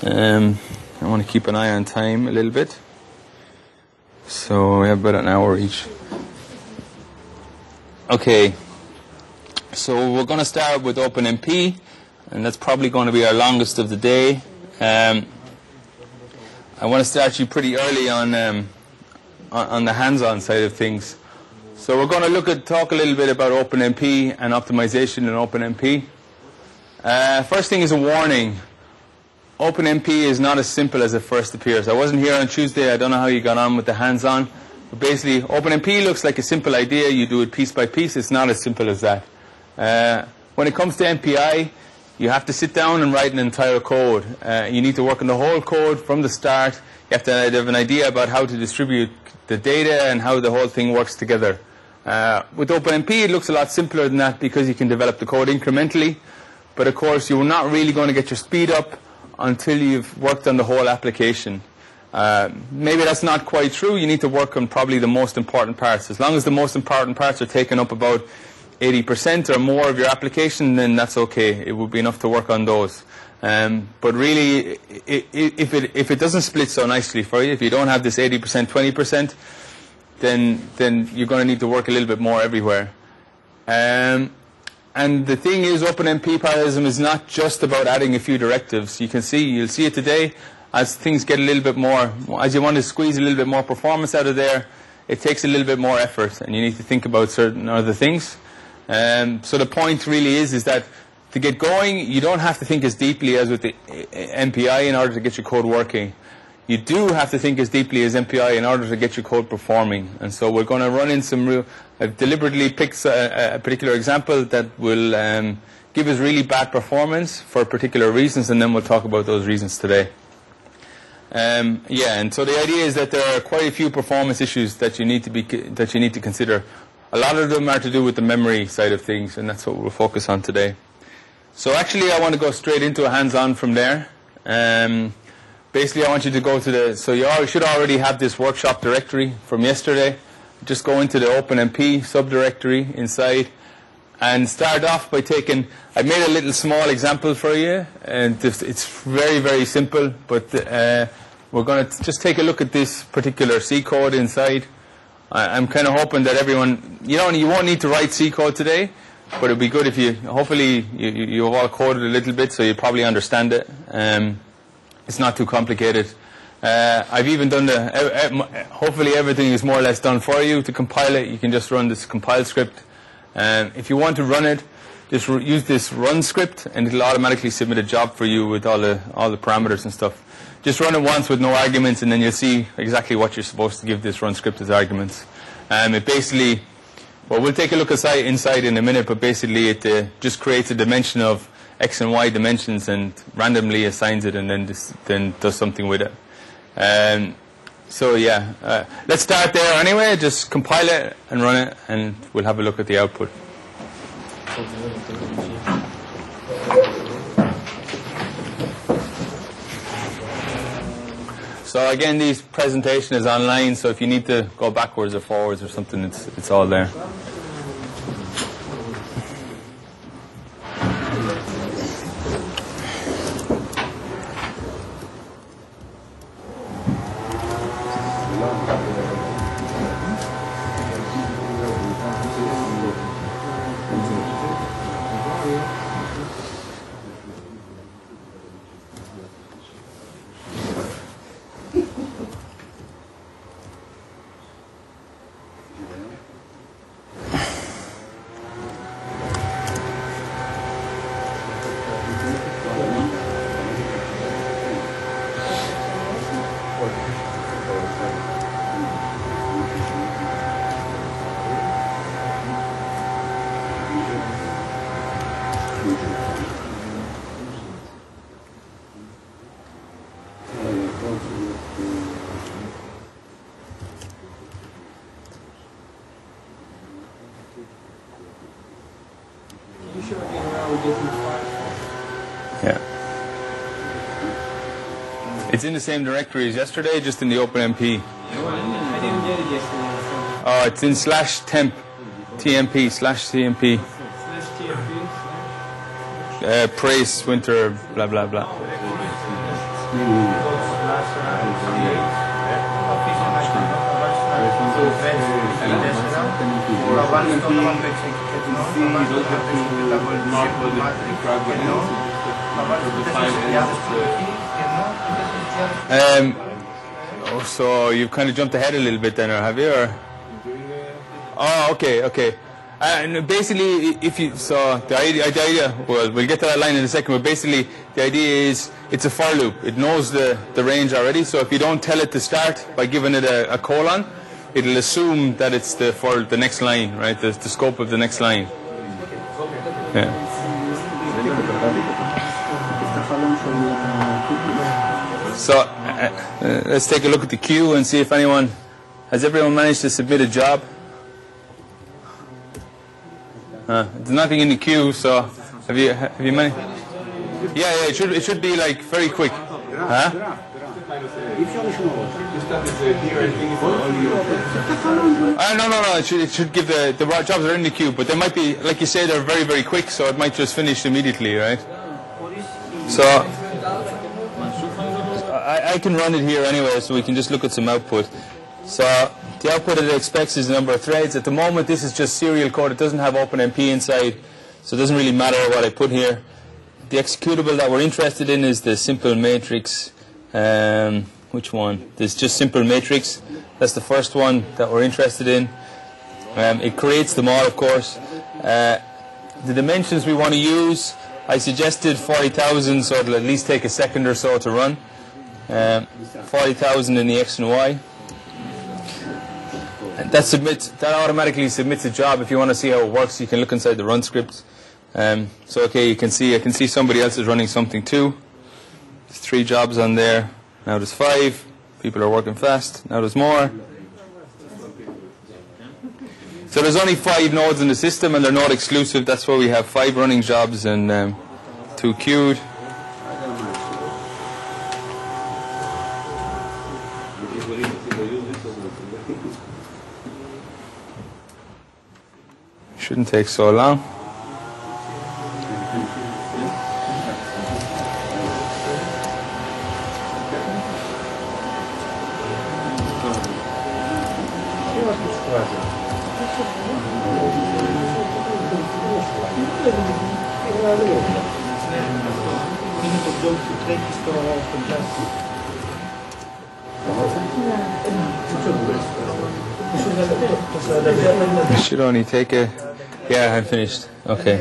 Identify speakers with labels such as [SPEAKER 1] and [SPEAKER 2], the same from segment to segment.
[SPEAKER 1] I want to keep an eye on time a little bit. So we have about an hour each. Okay. So we're going to start with OpenMP, and that's probably going to be our longest of the day. I want to start you pretty early on the hands-on side of things. So we're going to talk a little bit about OpenMP and optimization in OpenMP. First thing is a warning. OpenMP is not as simple as it first appears. I wasn't here on Tuesday. I don't know how you got on with the hands-on. But basically, OpenMP looks like a simple idea. You do it piece by piece. It's not as simple as that. When it comes to MPI, you have to sit down and write an entire code. You need to work on the whole code from the start. You have to have an idea about how to distribute the data and how the whole thing works together. With OpenMP, it looks a lot simpler than that because you can develop the code incrementally. But of course, you're not really going to get your speed up until you've worked on the whole application. Maybe that's not quite true. You need to work on probably the most important parts. As long as the most important parts are taking up about 80% or more of your application, then that's okay. It would be enough to work on those. But really, if it doesn't split so nicely for you, if you don't have this 80%, 20%, then you're going to need to work a little bit more everywhere. And the thing is, OpenMP parallelism is not just about adding a few directives. You'll see it today, as things get a little bit more, as you want to squeeze a little bit more performance out of there, it takes a little bit more effort, and you need to think about certain other things. So the point really is that to get going, you don't have to think as deeply as with the MPI in order to get your code working. You do have to think as deeply as MPI in order to get your code performing. And so we're going to run in some I've deliberately picked a particular example that will give us really bad performance for particular reasons, and then we'll talk about those reasons today. And so the idea is that there are quite a few performance issues that you need to consider. A lot of them are to do with the memory side of things, and that's what we'll focus on today. So actually, I want to go straight into a hands-on from there. Basically, I want you to go to so you should already have this workshop directory from yesterday. Just go into the OpenMP subdirectory inside and start off by I made a little small example for you, and it's very, very simple, but we're going to just take a look at this particular C code inside. I'm kind of hoping that everyone, you won't need to write C code today, but it'd be good if hopefully you've all coded a little bit, so you probably understand it. It's not too complicated. I've even done hopefully everything is more or less done for you. To compile it, you can just run this compile script. If you want to run it, just use this run script, and it'll automatically submit a job for you with all the parameters and stuff. Just run it once with no arguments, and then you'll see exactly what you're supposed to give this run script as arguments. It basically, we'll take a look inside in a minute, but basically it just creates a dimension of X and Y dimensions and randomly assigns it, and then does something with it. Let's start there anyway. Just compile it and run it, and we'll have a look at the output. So again, this presentation is online, so if you need to go backwards or forwards or something, it's all there. Yeah. It's in the same directory as yesterday, just in the OpenMP.
[SPEAKER 2] I didn't get it yesterday.
[SPEAKER 1] Oh, it's in /temp, TMP, /CMP.
[SPEAKER 2] /TMP?
[SPEAKER 1] Prace, winter, blah, blah, blah. So you've kind of jumped ahead a little bit then, or have you? Or? Oh, okay. And basically, the idea, well, we'll get to that line in a second, but basically the idea is it's a for loop. It knows the range already, so if you don't tell it to start by giving it a colon, it'll assume that it's for the next line, right? The scope of the next line. Yeah. So let's take a look at the queue and see if has everyone managed to submit a job? There's nothing in the queue, so have you managed? Yeah, it should be like very quick. Huh? No. It should give the jobs are in the queue, but they might be, like you say, they're very, very quick, so it might just finish immediately, right? So I can run it here anyway, so we can just look at some output. So the output it expects is the number of threads. At the moment, this is just serial code. It doesn't have OpenMP inside, so it doesn't really matter what I put here. The executable that we're interested in is the simple matrix. Which one? There's just simple matrix. That's the first one that we're interested in. It creates them all, of course. The dimensions we want to use, I suggested 40,000, so it'll at least take a second or so to run. 40,000 in the X and Y. And that automatically submits a job. If you want to see how it works, you can look inside the run script. So okay, I can see somebody else is running something too. There's 3 jobs on there. Now there's 5. People are working fast. Now there's more. So there's only 5 nodes in the system, and they're node exclusive. That's why we have 5 running jobs and 2 queued. Shouldn't take so long. It should only take a... Yeah, I'm finished. Okay.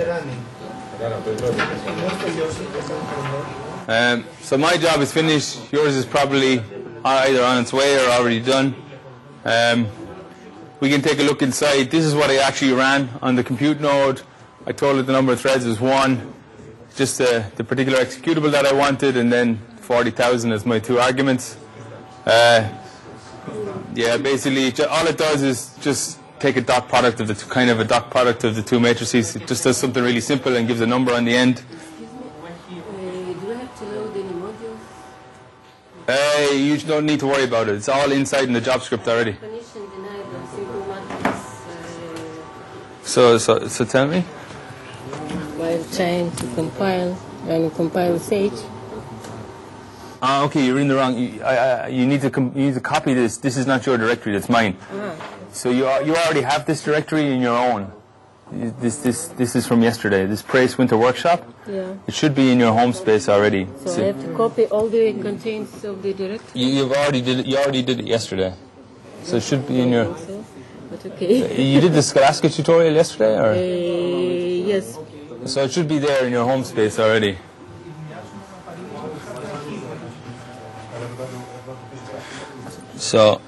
[SPEAKER 1] So my job is finished. Yours is probably either on its way or already done. We can take a look inside. This is what I actually ran on the compute node. I told it the number of threads is 1. Just the particular executable that I wanted, and then 40,000 as my 2 arguments. Yeah, basically all it does is just take a dot product of the kind of a dot product of the 2 matrices. It just does something really simple and gives a number on the end.
[SPEAKER 3] Do I have to load any modules?
[SPEAKER 1] You don't need to worry about it. It's all inside in the job script already.
[SPEAKER 3] Definition denied on simple matrix.
[SPEAKER 1] So tell me.
[SPEAKER 3] While trying to compile, and compile Sage.
[SPEAKER 1] Okay, you're in the wrong. You need to copy this. This is not your directory. That's mine. So you already have this directory in your own. This is from yesterday. This Prace Winter Workshop.
[SPEAKER 3] Yeah.
[SPEAKER 1] It should be in your home space already.
[SPEAKER 3] So I have to copy all the contents of the directory.
[SPEAKER 1] You already did it yesterday. So it should be in your.
[SPEAKER 3] But okay.
[SPEAKER 1] You did the Scholastica tutorial yesterday, or?
[SPEAKER 3] Yes.
[SPEAKER 1] So it should be there in your home space already. So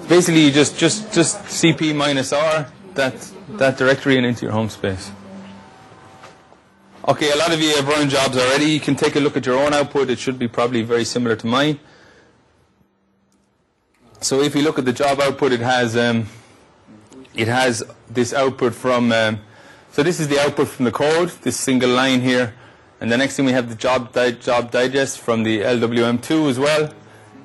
[SPEAKER 1] basically, you just cp -r that directory and into your home space. Okay, a lot of you have run jobs already. You can take a look at your own output. It should be probably very similar to mine. So if you look at the job output, it has this output from. So this is the output from the code. This single line here. And the next thing we have the job digest from the LWM2 as well.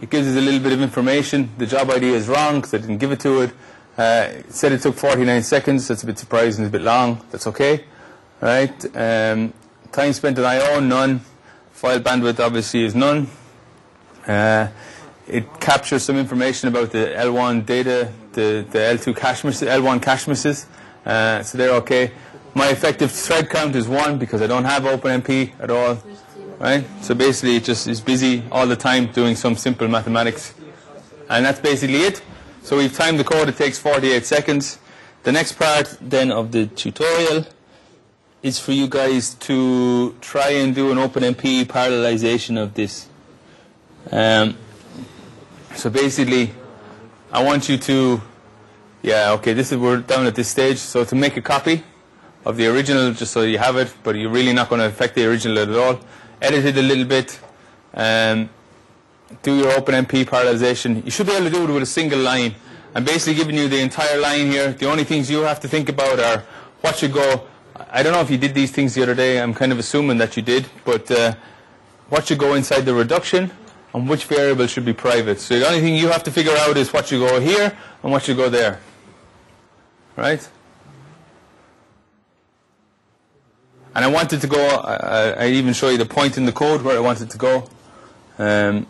[SPEAKER 1] It gives us a little bit of information. The job ID is wrong because I didn't give it to it. It said it took 49 seconds. That's a bit surprising. It's a bit long. That's okay. Right. Time spent on I/O, none. File bandwidth obviously is none. It captures some information about the L1 data, the L2 cache misses, L1 cache misses. So they're okay. My effective thread count is 1 because I don't have OpenMP at all. Right? So basically it just is busy all the time doing some simple mathematics. And that's basically it. So we've timed the code, it takes 48 seconds. The next part then of the tutorial is for you guys to try and do an OpenMP parallelization of this. So basically, I want you to, we're down at this stage. So to make a copy of the original, just so you have it, but you're really not going to affect the original at all. Edit it a little bit, do your OpenMP parallelization. You should be able to do it with a single line. I'm basically giving you the entire line here. The only things you have to think about are what should go. I don't know if you did these things the other day. I'm kind of assuming that you did, but what should go inside the reduction and which variable should be private. So the only thing you have to figure out is what should go here and what should go there. Right? And I wanted to go, I even show you the point in the code where I wanted to go. I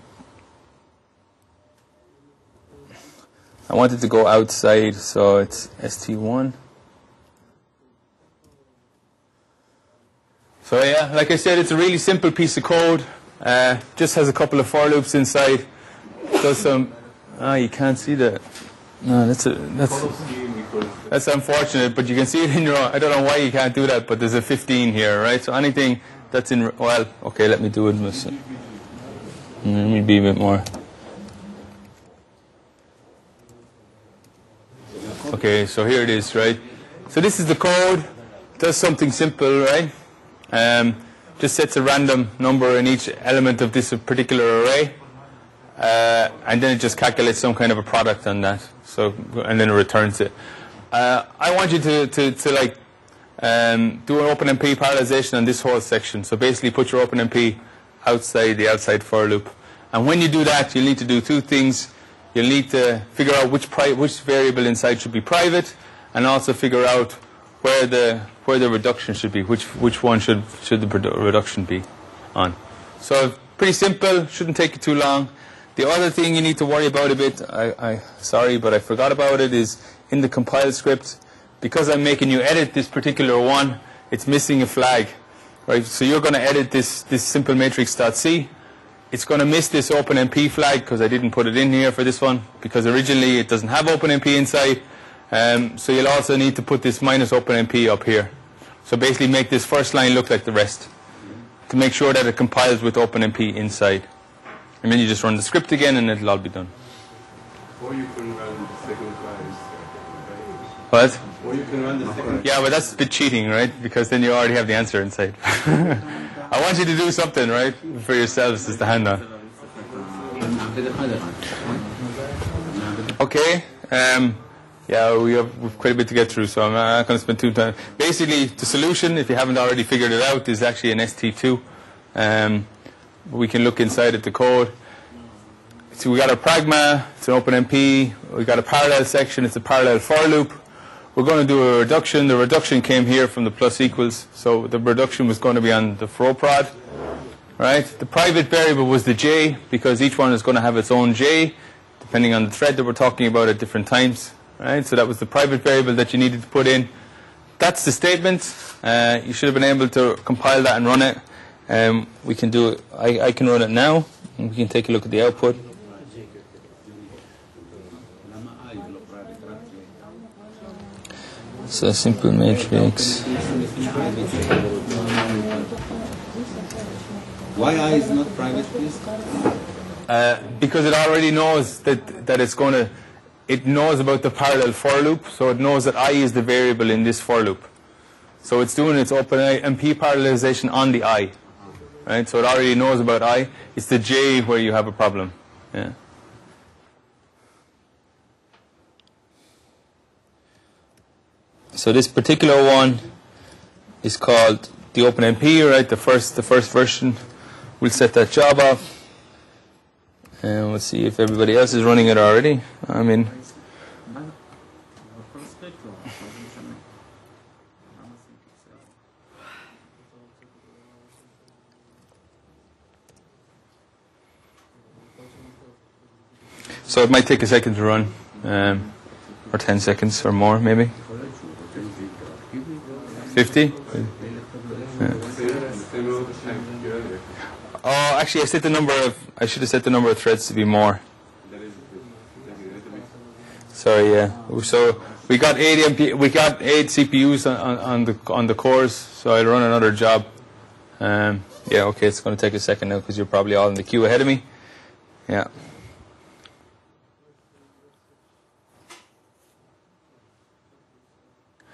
[SPEAKER 1] wanted to go outside, so it's ST1. So yeah, like I said, it's a really simple piece of code. Just has a couple of for loops inside. Does some. You can't see that. No, that's unfortunate. But you can see it in your. I don't know why you can't do that, but there's a 15 here, right? So anything that's in. Well, okay, let me do it. Let me be a bit more. Okay, so here it is, right? So this is the code. Does something simple, right? Just sets a random number in each element of this particular array, and then it just calculates some kind of a product on that. So, and then it returns it. I want you to do an OpenMP parallelization on this whole section. So basically, put your OpenMP outside the outside for loop. And when you do that, you'll need to do two things. You'll need to figure out which variable inside should be private, and also figure out where the reduction should be, which one should the reduction be on. So pretty simple, shouldn't take you too long. The other thing you need to worry about a bit, sorry, but I forgot about it, is in the compile script, because I'm making you edit this particular one, it's missing a flag, right? So you're going to edit this simple matrix.c. It's going to miss this OpenMP flag because I didn't put it in here for this one, because originally it doesn't have OpenMP inside. So you'll also need to put this minus OpenMP up here. So basically make this first line look like the rest to make sure that it compiles with OpenMP inside. And then you just run the script again and it'll all be done.
[SPEAKER 4] Or you can run the second try.
[SPEAKER 1] What?
[SPEAKER 4] Or you can run the second.
[SPEAKER 1] Yeah, but that's a bit cheating, right? Because then you already have the answer inside. I want you to do something, right, for yourselves, is the handout. Okay. Yeah, we've quite a bit to get through, so I'm not going to spend too much time. Basically, the solution, if you haven't already figured it out, is actually an ST2. We can look inside at the code. So we got a pragma, it's an OpenMP. We got a parallel section, it's a parallel for loop. We're going to do a reduction. The reduction came here from the plus equals, so the reduction was going to be on the for prod. Right? The private variable was the j, because each one is going to have its own j, depending on the thread that we're talking about at different times. Right? So that was the private variable that you needed to put in. That's the statement. You should have been able to compile that and run it. We can do it. I can run it now, and we can take a look at the output. So simple matrix.
[SPEAKER 5] Why I is not private, please?
[SPEAKER 1] Because it already knows that it's going to. It knows about the parallel for loop, so it knows that I is the variable in this for loop. So it's doing its OpenMP parallelization on the I. Right? So it already knows about I. It's the J where you have a problem. Yeah. So this particular one is called the OpenMP, right? The first version. We'll set that job up, and we'll see if everybody else is running it already. I mean, So it might take a second to run, or 10 seconds or more, maybe. 50? Oh, actually, I should have set the number of threads to be more. Sorry, yeah. So we got 8 CPUs on the cores. So I'll run another job. Yeah, okay. It's going to take a second now because you're probably all in the queue ahead of me. Yeah.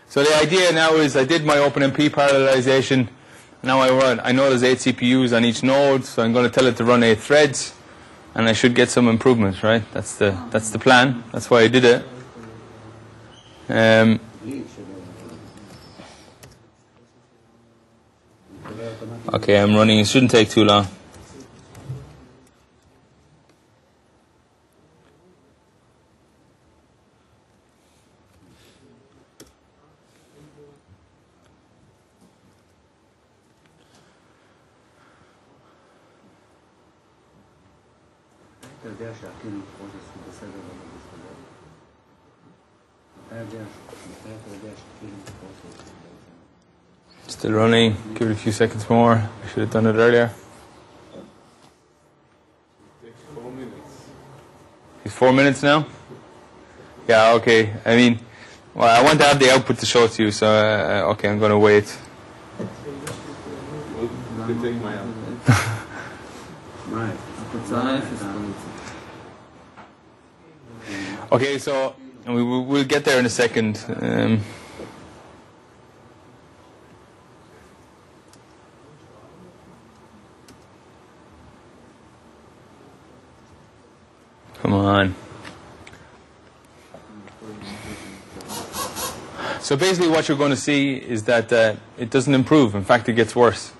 [SPEAKER 1] So the idea now is I did my OpenMP parallelization. Now I know there's 8 CPUs on each node, so I'm going to tell it to run 8 threads, and I should get some improvements, right? That's the plan. That's why I did it. Okay, I'm running. It shouldn't take too long. Still running. Give it a few seconds more. I should have done it earlier.
[SPEAKER 4] Takes 4 minutes.
[SPEAKER 1] It's 4 minutes now? Yeah, okay. I mean, well, I want to have the output to show to you, so okay, I'm going to wait.
[SPEAKER 4] Well, you can take my output.
[SPEAKER 5] Right.
[SPEAKER 1] Okay, so we'll get there in a second. Come on. So basically what you're going to see is that it doesn't improve. In fact, it gets worse.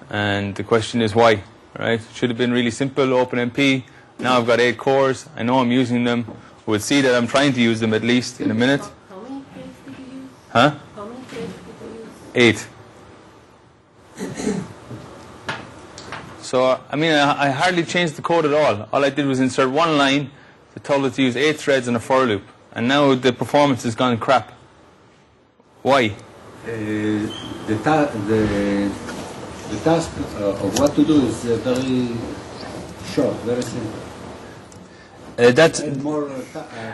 [SPEAKER 1] And the question is why, right? It should have been really simple, OpenMP. Now I've got 8 cores. I know I'm using them. We'll see that I'm trying to use them at least in a minute.
[SPEAKER 3] How many threads did you use?
[SPEAKER 1] Huh?
[SPEAKER 3] How many threads did you use?
[SPEAKER 1] 8. So, I mean, I hardly changed the code at all. All I did was insert one line that told it to use 8 threads in a for loop. And now the performance has gone crap. Why?
[SPEAKER 5] The task of what to do is very short, very simple. And more,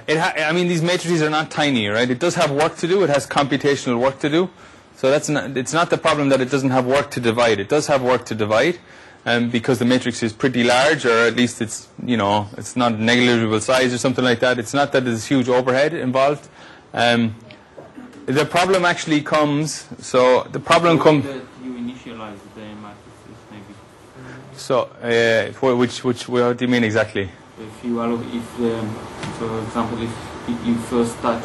[SPEAKER 1] I mean, these matrices are not tiny, right? It does have work to do. It has computational work to do. So it's not the problem that it doesn't have work to divide. It does have work to divide, because the matrix is pretty large, or at least it's not negligible size or something like that. It's not that there's huge overhead involved. The problem actually comes. So the problem comes.
[SPEAKER 2] That you initialize the matrices, maybe.
[SPEAKER 1] So what do you mean exactly?
[SPEAKER 2] If you allow, for example, if you first touch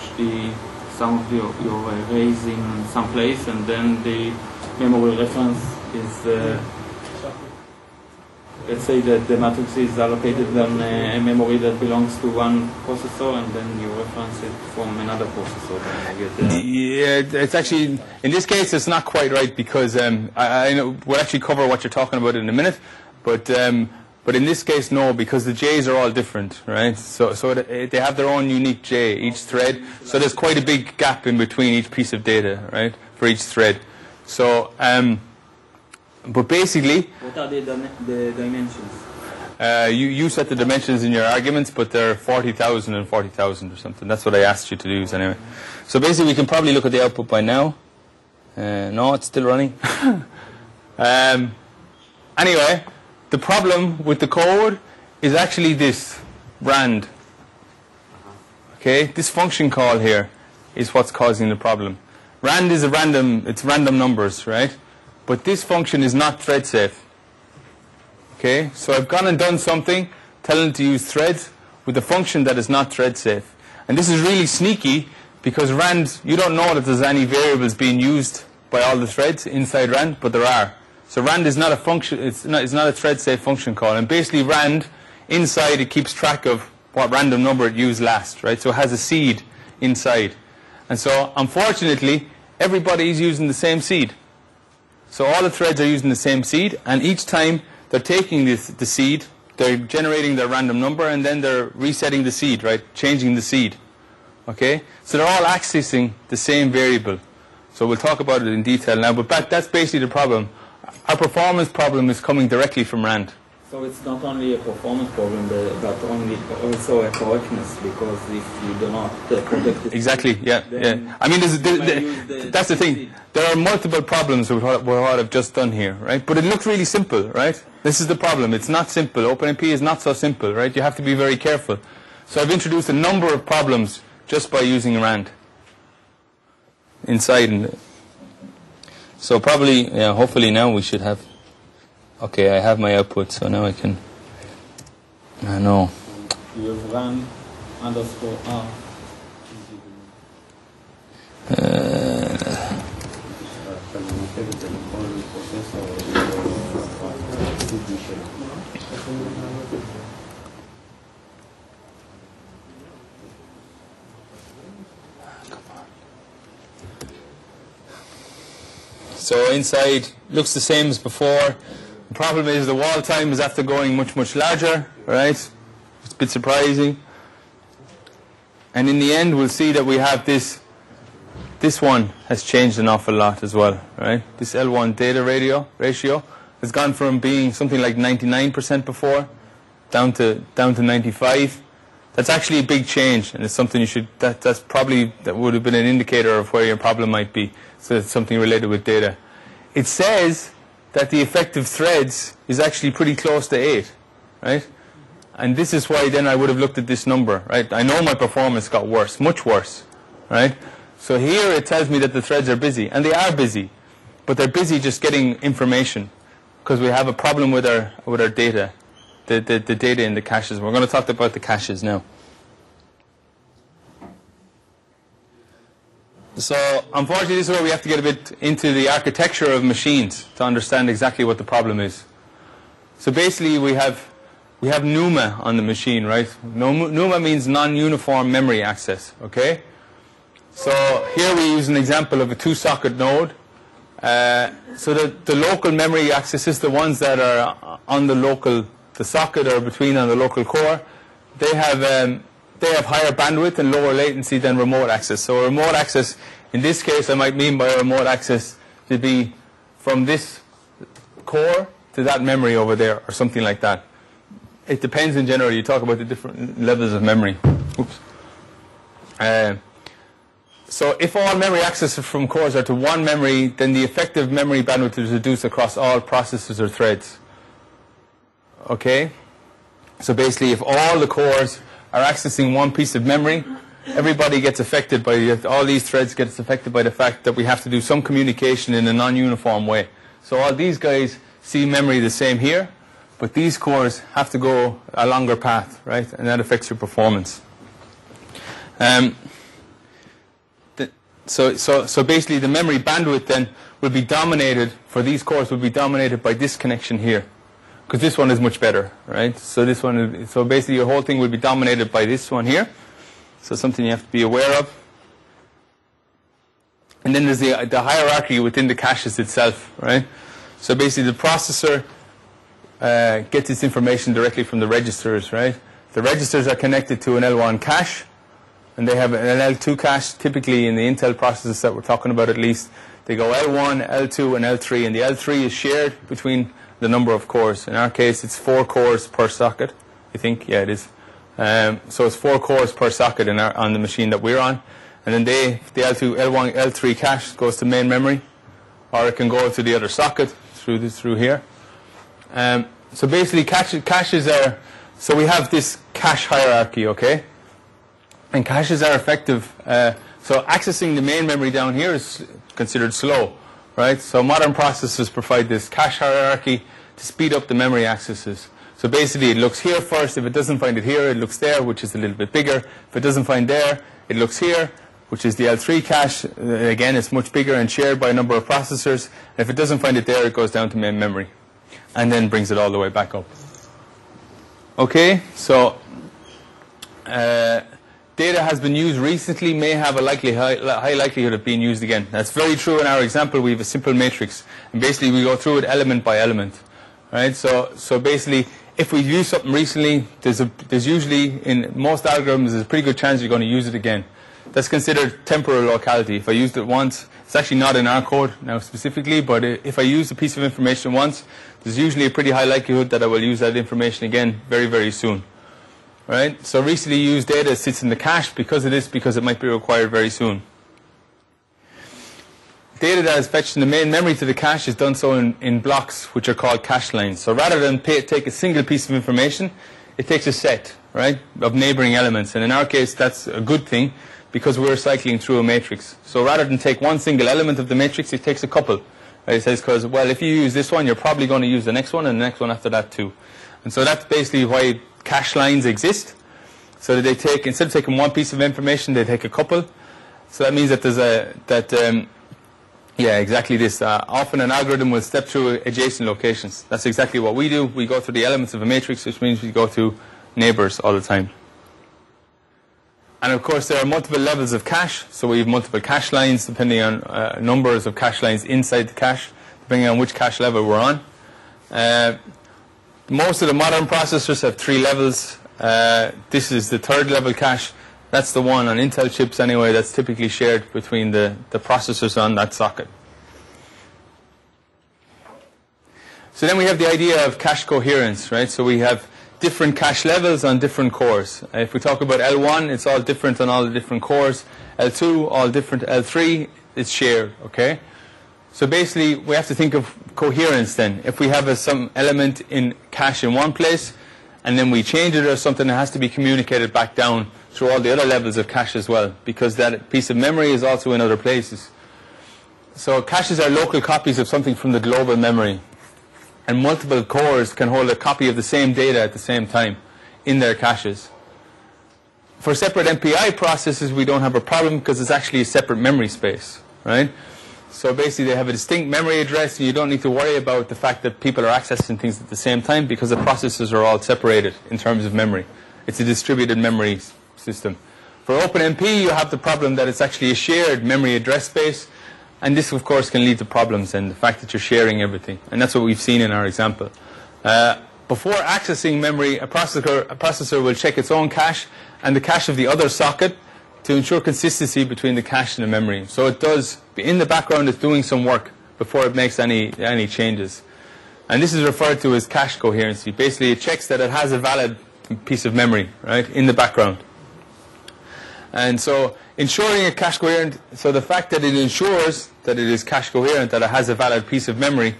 [SPEAKER 2] some of your arrays in some place, and then the memory reference is, let's say that the matrix is allocated on a memory that belongs to one processor, and then you reference it from another processor, then you get
[SPEAKER 1] Yeah, it's actually, in this case, it's not quite right, because I know we'll actually cover what you're talking about in a minute, but in this case, no, because the J's are all different, right? So they have their own unique J, each thread. So there's quite a big gap in between each piece of data, right, for each thread. So, but basically,
[SPEAKER 2] What are the dimensions?
[SPEAKER 1] you set the dimensions in your arguments, but they're 40,000 and 40,000 or something. That's what I asked you to use anyway. So basically, we can probably look at the output by now. No, it's still running. Anyway. The problem with the code is actually this rand. Okay, this function call here is what's causing the problem. Rand is it's random numbers, right? But this function is not thread safe. Okay, so I've gone and done something telling it to use threads with a function that is not thread safe. And this is really sneaky, because rand, you don't know that there's any variables being used by all the threads inside rand, but there are. So rand is not a function. It's not a thread-safe function call. And basically, rand inside it keeps track of what random number it used last, right? So it has a seed inside, and so unfortunately, everybody is using the same seed. So all the threads are using the same seed, and each time they're taking the seed they're generating their random number, and then they're resetting the seed, right? Changing the seed. Okay? So they're all accessing the same variable. So we'll talk about it in detail now, but that's basically the problem. Our performance problem is coming directly from RAND.
[SPEAKER 2] So it's not only a performance problem, but also a correctness, because if you do not protect it.
[SPEAKER 1] Exactly, yeah. I mean, that's the thing. There are multiple problems with what I've just done here, right? But it looks really simple, right? This is the problem. It's not simple. OpenMP is not so simple, right? You have to be very careful. So I've introduced a number of problems just by using RAND inside. So probably, hopefully now we should have... Okay, I have my output, so now I can... I know.
[SPEAKER 2] You have run underscore R.
[SPEAKER 1] So inside looks the same as before. The problem is the wall time is after going much, much larger, right? It's a bit surprising. And in the end, we'll see that we have this one has changed an awful lot as well, right? This L1 data ratio has gone from being something like 99% before down to 95. That's actually a big change, and it's something you should, that would have been an indicator of where your problem might be. So it's something related with data. It says that the effective threads is actually pretty close to 8, right? And this is why then I would have looked at this number, right? I know my performance got worse, much worse, right? So here it tells me that the threads are busy, and they are busy, but they're busy just getting information because we have a problem with our data, the data in the caches. We're going to talk about the caches now. So unfortunately, this is where we have to get a bit into the architecture of machines to understand exactly what the problem is. So basically, we have NUMA on the machine, right? NUMA means non-uniform memory access. Okay. So here we use an example of a 2-socket node. So the local memory accesses, the ones that are on the socket or between on the local core, they have higher bandwidth and lower latency than remote access. So remote access, in this case, I might mean by remote access to be from this core to that memory over there, or something like that. It depends in general. You talk about the different levels of memory. Oops. So if all memory accesses from cores are to one memory, then the effective memory bandwidth is reduced across all processes or threads. Okay? So basically, if all the cores are accessing one piece of memory, everybody gets affected by all these threads gets affected by the fact that we have to do some communication in a non-uniform way. So all these guys see memory the same here, but these cores have to go a longer path, right? And that affects your performance. So basically, the memory bandwidth then will be dominated for these cores will be dominated by this connection here, because this one is much better, right? So this one, so basically your whole thing will be dominated by this one here. So something you have to be aware of. And then there's the hierarchy within the caches itself, right? So basically the processor gets its information directly from the registers, right? The registers are connected to an L1 cache, and they have an L2 cache. Typically in the Intel processors that we're talking about, at least, they go L1, L2, and L3, and the L3 is shared between the number of cores. In our case, it's 4 cores per socket, I think. Yeah, it is. So it's 4 cores per socket on the machine that we're on. And then the L2, L1, L3 cache goes to main memory, or it can go to the other socket through here. So basically, caches are. So we have this cache hierarchy, okay? And caches are effective. So accessing the main memory down here is considered slow, right? So modern processors provide this cache hierarchy to speed up the memory accesses. So basically, it looks here first. If it doesn't find it here, it looks there, which is a little bit bigger. If it doesn't find there, it looks here, which is the L3 cache. Again, it's much bigger and shared by a number of processors. And if it doesn't find it there, it goes down to main memory, and then brings it all the way back up. Okay, so data has been used recently, may have a high likelihood of being used again. That's very true in our example. We have a simple matrix, and basically we go through it element by element. Right? So basically, if we've used something recently, there's usually, in most algorithms, there's a pretty good chance you're going to use it again. That's considered temporal locality. If I used it once, it's actually not in our code now specifically, but if I use a piece of information once, there's usually a pretty high likelihood that I will use that information again very, very soon. Right? So recently used data sits in the cache because of this, because it might be required very soon. Data that is fetched in the main memory to the cache is done so in blocks, which are called cache lines. So rather than take a single piece of information, it takes a set, right, of neighboring elements. And in our case, that's a good thing because we're cycling through a matrix. So rather than take one single element of the matrix, it takes a couple. Right? It says, because, well, if you use this one, you're probably going to use the next one and the next one after that too. And so that's basically why cache lines exist. So that they take, instead of taking one piece of information, they take a couple. So that means that there's yeah, exactly this. Often an algorithm will step through adjacent locations. That's exactly what we do. We go through the elements of a matrix, which means we go through neighbors all the time. And of course, there are multiple levels of cache. So we have multiple cache lines, depending on numbers of cache lines inside the cache, depending on which cache level we're on. Most of the modern processors have 3 levels. This is the 3rd level cache. That's the one on Intel chips anyway that's typically shared between the processors on that socket. So then we have the idea of cache coherence, right? So we have different cache levels on different cores. If we talk about L1, it's all different on all the different cores. L2, all different. L3, it's shared, okay? So basically, we have to think of coherence then. If we have some element in cache in one place, and then we change it or something, it has to be communicated back down through all the other levels of cache as well, because that piece of memory is also in other places. So caches are local copies of something from the global memory. And multiple cores can hold a copy of the same data at the same time in their caches. For separate MPI processes, we don't have a problem because it's actually a separate memory space, right? So basically they have a distinct memory address, and you don't need to worry about the fact that people are accessing things at the same time because the processes are all separated in terms of memory. It's a distributed memory system. For OpenMP, you have the problem that it's actually a shared memory address space, and this, of course, can lead to problems and the fact that you're sharing everything. And that's what we've seen in our example. Before accessing memory, a processor will check its own cache and the cache of the other socket to ensure consistency between the cache and the memory. So it does, in the background, it's doing some work before it makes any changes. And this is referred to as cache coherency. Basically, it checks that it has a valid piece of memory, right, in the background. And so ensuring a cache coherent, so the fact that it ensures that it is cache coherent, that it has a valid piece of memory,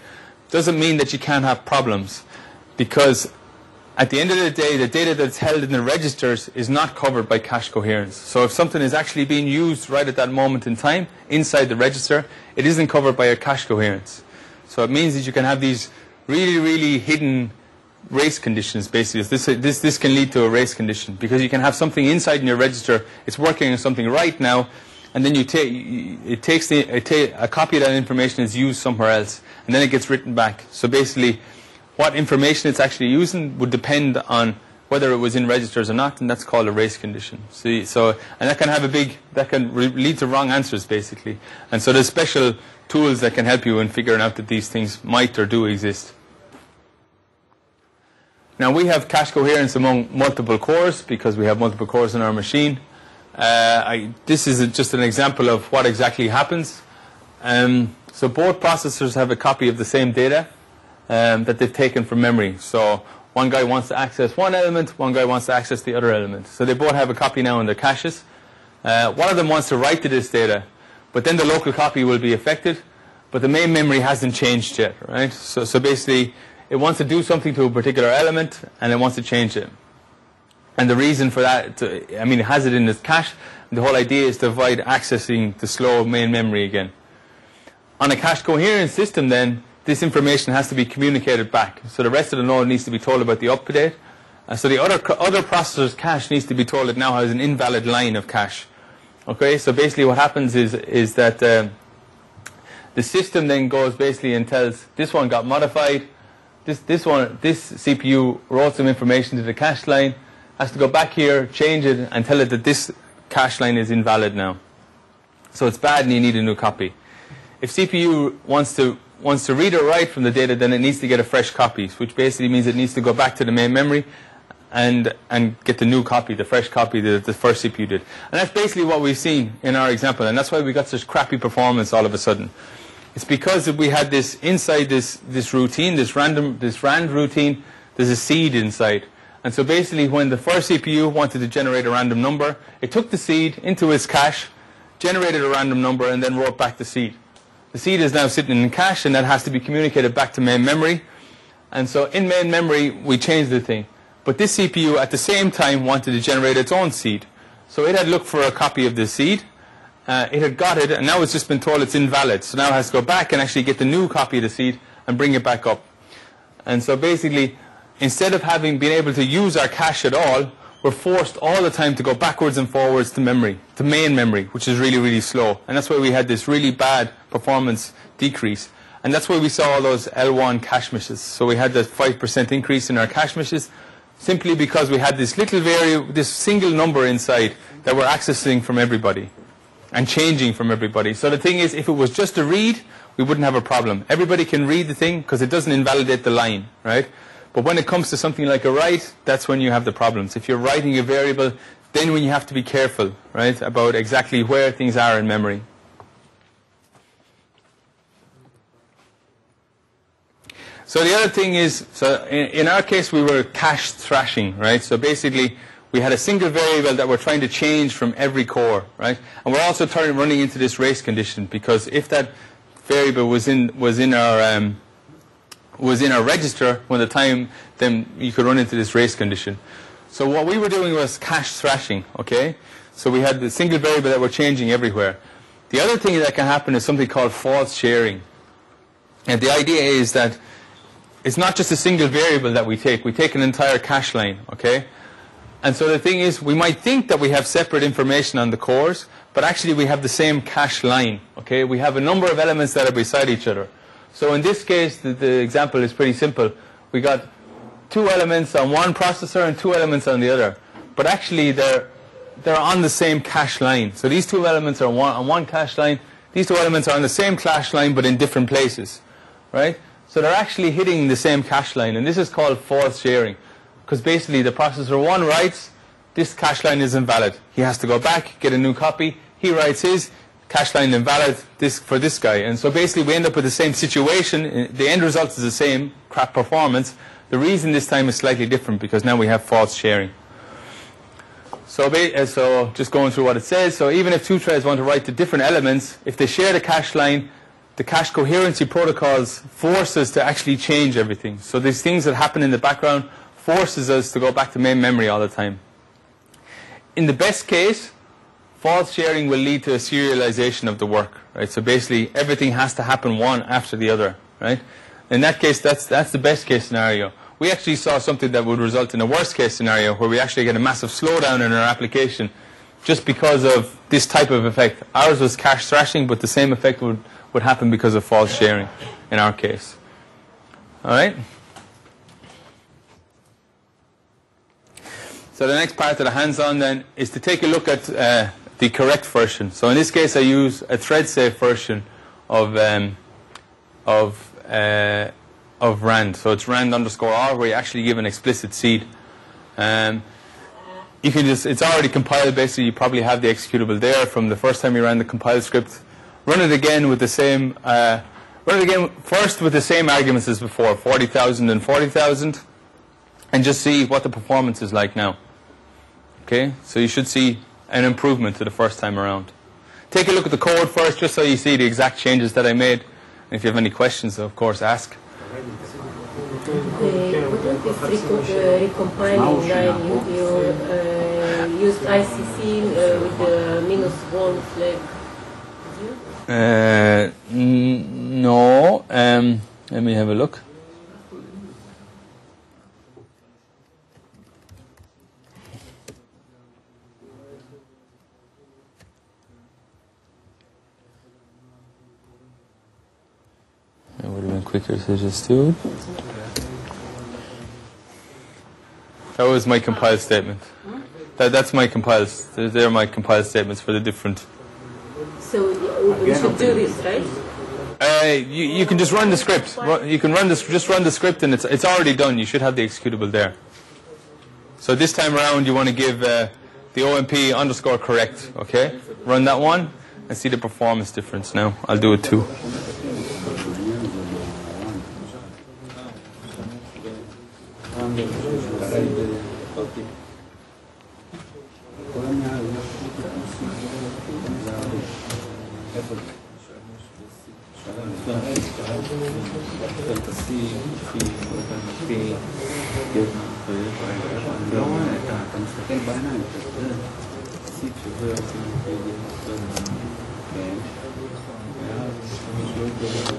[SPEAKER 1] doesn't mean that you can't have problems. Because at the end of the day, the data that's held in the registers is not covered by cache coherence. So if something is actually being used right at that moment in time inside the register, it isn't covered by a cache coherence. So it means that you can have these really, really hidden race conditions, basically. This can lead to a race condition because you can have something inside in your register, it's working on something right now, and then a copy of that information is used somewhere else, and then it gets written back. So basically, what information it's actually using would depend on whether it was in registers or not, and that's called a race condition. See, so, and that can have lead to wrong answers, basically. And so there's special tools that can help you in figuring out that these things might or do exist. Now we have cache coherence among multiple cores because we have multiple cores in our machine. This is just an example of what exactly happens. So both processors have a copy of the same data that they've taken from memory. So one guy wants to access one element, one guy wants to access the other element. So they both have a copy now in their caches. One of them wants to write to this data, but then the local copy will be affected, but the main memory hasn't changed yet, right? So basically, it wants to do something to a particular element, and it wants to change it. And the reason for that, it has it in its cache. The whole idea is to avoid accessing the slow main memory again. On a cache coherent system, then, this information has to be communicated back. So the rest of the node needs to be told about the update. So the other processor's cache needs to be told it now has an invalid line of cache. Okay, so basically what happens is that the system then goes basically and tells this one got modified. This CPU wrote some information to the cache line, has to go back here, change it, and tell it that this cache line is invalid now. So it's bad and you need a new copy. If CPU wants to wants to read or write from the data, then it needs to get a fresh copy, which basically means it needs to go back to the main memory and get the new copy, the fresh copy that the first CPU did. And that's basically what we've seen in our example, and that's why we got such crappy performance all of a sudden. It's because we had this inside this routine, this rand routine, there's a seed inside. And so basically when the first CPU wanted to generate a random number, it took the seed into its cache, generated a random number, and then wrote back the seed. The seed is now sitting in cache, and that has to be communicated back to main memory. And so in main memory, we changed the thing. But this CPU at the same time wanted to generate its own seed. So it had looked for a copy of the seed. It had got it, and now it's just been told it's invalid. So now it has to go back and actually get the new copy of the seed and bring it back up. And so basically, instead of having been able to use our cache at all, we're forced all the time to go backwards and forwards to memory, to main memory, which is really, really slow. And that's why we had this really bad performance decrease. And that's why we saw all those L1 cache misses. So we had that 5% increase in our cache misses, simply because we had this little this single number inside that we're accessing from everybody and changing from everybody. So the thing is, if it was just a read, we wouldn't have a problem. Everybody can read the thing because it doesn't invalidate the line, right? But when it comes to something like a write, that's when you have the problems. If you're writing a variable, then when you have to be careful, right, about exactly where things are in memory. So the other thing is, so in our case, we were cache thrashing, right? So basically, we had a single variable that we're trying to change from every core, right? And we're also running into this race condition, because if that variable was in our register when the time, then you could run into this race condition. So what we were doing was cache thrashing, okay? So we had the single variable that we're changing everywhere. The other thing that can happen is something called false sharing. And the idea is that it's not just a single variable that we take an entire cache line, okay? And so the thing is, we might think that we have separate information on the cores, but actually we have the same cache line, okay? We have a number of elements that are beside each other. So in this case, the example is pretty simple. We got 2 elements on one processor and 2 elements on the other. But actually, they're on the same cache line. So these 2 elements are on one cache line. These 2 elements are on the same cache line, but in different places, right? So they're actually hitting the same cache line. And this is called false sharing. Because basically, the processor 1 writes, this cache line is invalid. He has to go back, get a new copy. He writes his, cache line invalid for this guy. And so basically we end up with the same situation. The end result is the same, crap performance. The reason this time is slightly different because now we have false sharing. So just going through what it says, so even if 2 threads want to write to different elements, if they share the cache line, the cache coherency protocols force us to actually change everything. So these things that happen in the background forces us to go back to main memory all the time. In the best case, false sharing will lead to a serialization of the work, right? So basically, everything has to happen one after the other, right? In that case, that's the best case scenario. We actually saw something that would result in a worst case scenario where we actually get a massive slowdown in our application just because of this type of effect. Ours was cache thrashing, but the same effect would happen because of false sharing in our case. All right? So the next part of the hands-on then is to take a look at the correct version. So in this case, I use a Threadsafe version of rand. So it's rand_r, where you actually give an explicit seed. You can it's already compiled. Basically, you probably have the executable there from the first time you ran the compile script. Run it again with the same. Run it again first with the same arguments as before, 40,000 and 40,000, and just see what the performance is like now. Okay, so you should see an improvement to the first time around. Take a look at the code first, just so you see the exact changes that I made. And if you have any questions, of course, ask.
[SPEAKER 3] Wouldn't this recompiling line you used ICC with the -1 flag?
[SPEAKER 1] No. Let me have a look. It would have been quicker to just do it. That was my compile statement. That's my compiles. They're my compile statements for the different.
[SPEAKER 3] So we should do this, right?
[SPEAKER 1] You can just run the script. You can just run the script, and it's already done. You should have the executable there. So this time around, you want to give the OMP underscore correct. Okay, run that one and see the performance difference. Now I'll do it too.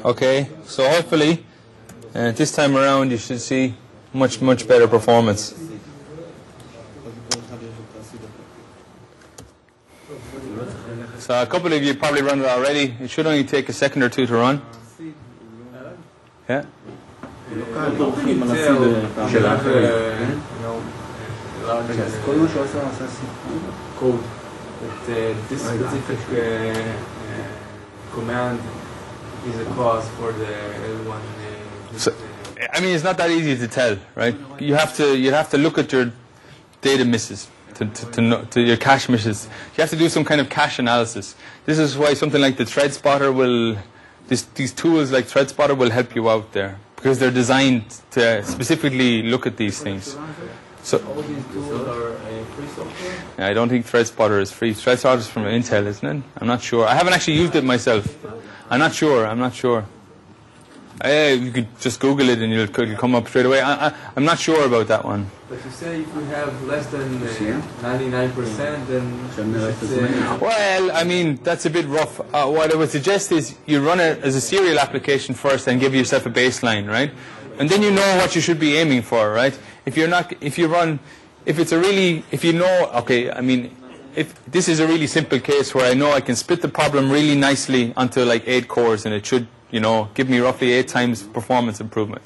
[SPEAKER 1] Okay, so hopefully this time around you should see much better performance. So a couple of you probably run it already. It should only take a second or two to run. Yeah.
[SPEAKER 4] Code that this specific command is a cause for the L1.
[SPEAKER 1] So, I mean, it's not that easy to tell, right? You have to look at your data misses to your cache misses. You have to do some kind of cache analysis. This is why something like the Thread Spotter these tools like Thread Spotter will help you out there, because they're designed to specifically look at these things. So,
[SPEAKER 4] all these tools are free software?
[SPEAKER 1] I don't think Thread Spotter is free. Thread Spotter is from Intel, isn't it? I'm not sure. I haven't actually used it myself. I'm not sure. You could just Google it and it'll come up straight away. I'm not sure about that one.
[SPEAKER 4] But you say if we have less than 99%, then
[SPEAKER 1] well, I mean, that's a bit rough. What I would suggest is you run it as a serial application first and give yourself a baseline, right? And then you know what you should be aiming for, right? If this is a really simple case where I know I can split the problem really nicely onto like 8 cores, and it should, give me roughly 8 times performance improvement.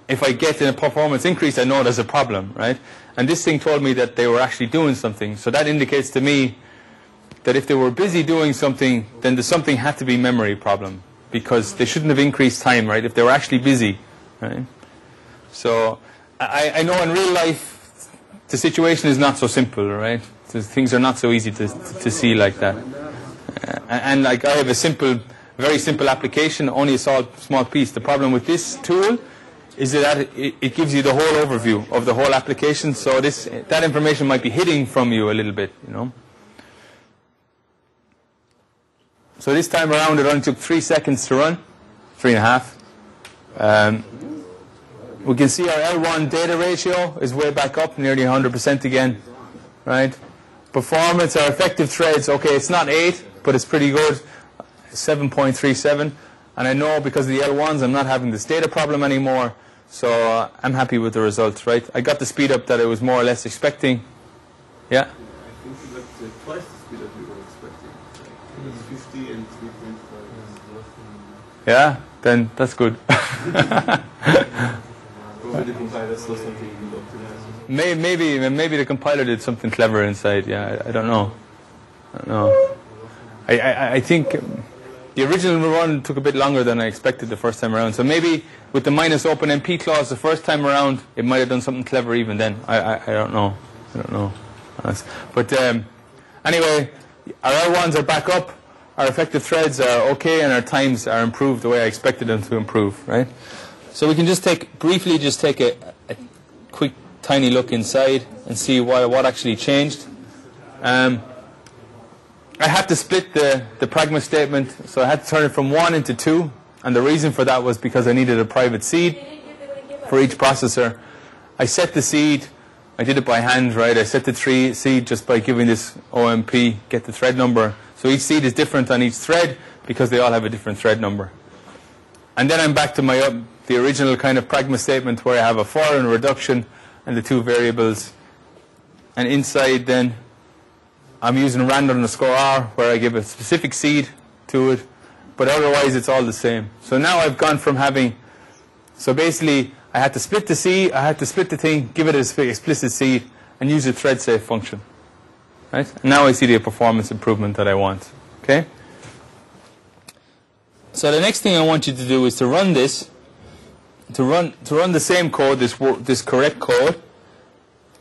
[SPEAKER 1] If I get a performance increase, I know there's a problem, right? And this thing told me that they were actually doing something. So that indicates to me that if they were busy doing something, then the something had to be memory problem, because they shouldn't have increased time, right? If they were actually busy, right? So I know in real life the situation is not so simple, right? Things are not so easy to see like that. And like I have a very simple application, only a small piece. The problem with this tool is that it gives you the whole overview of the whole application. So that information might be hidden from you a little bit, So this time around it only took 3 seconds to run, 3.5. We can see our L1 data ratio is way back up, nearly 100% again, right? Performance, our effective threads, okay, it's not 8, but it's pretty good, 7.37. And I know because of the L1s, I'm not having this data problem anymore, so I'm happy with the results, right? I got the speed up that I was more or less expecting. Yeah?
[SPEAKER 4] I think you got twice the speed that we were expecting. It's 50 and 3.5.
[SPEAKER 1] Yeah? Then that's good.
[SPEAKER 4] Probably the compiler saw something in the optimizer.
[SPEAKER 1] Maybe the compiler did something clever inside. Yeah, I don't know. I think the original run took a bit longer than I expected the first time around. So maybe with the minus OpenMP clause the first time around, it might have done something clever even then. I don't know. But anyway, our L1s are back up. Our effective threads are okay, and our times are improved the way I expected them to improve, right? So we can just briefly take a quick tiny look inside and see what actually changed. I had to split the pragma statement, so I had to turn it from 1 into 2, and the reason for that was because I needed a private seed for each processor. I set the seed, I did it by hand, right? I set the seed just by giving this OMP, get the thread number. So each seed is different on each thread because they all have a different thread number. And then I'm back to the original kind of pragma statement where I have a for and a reduction and the 2 variables. And inside then I'm using random_r where I give a specific seed to it, but otherwise it's all the same. So now I've gone from so basically I had to split the seed, I had to split the thing, give it an explicit seed, and use a Threadsafe function. Right? And now I see the performance improvement that I want. Okay? So the next thing I want you to do is to run this, to run the same code, this correct code,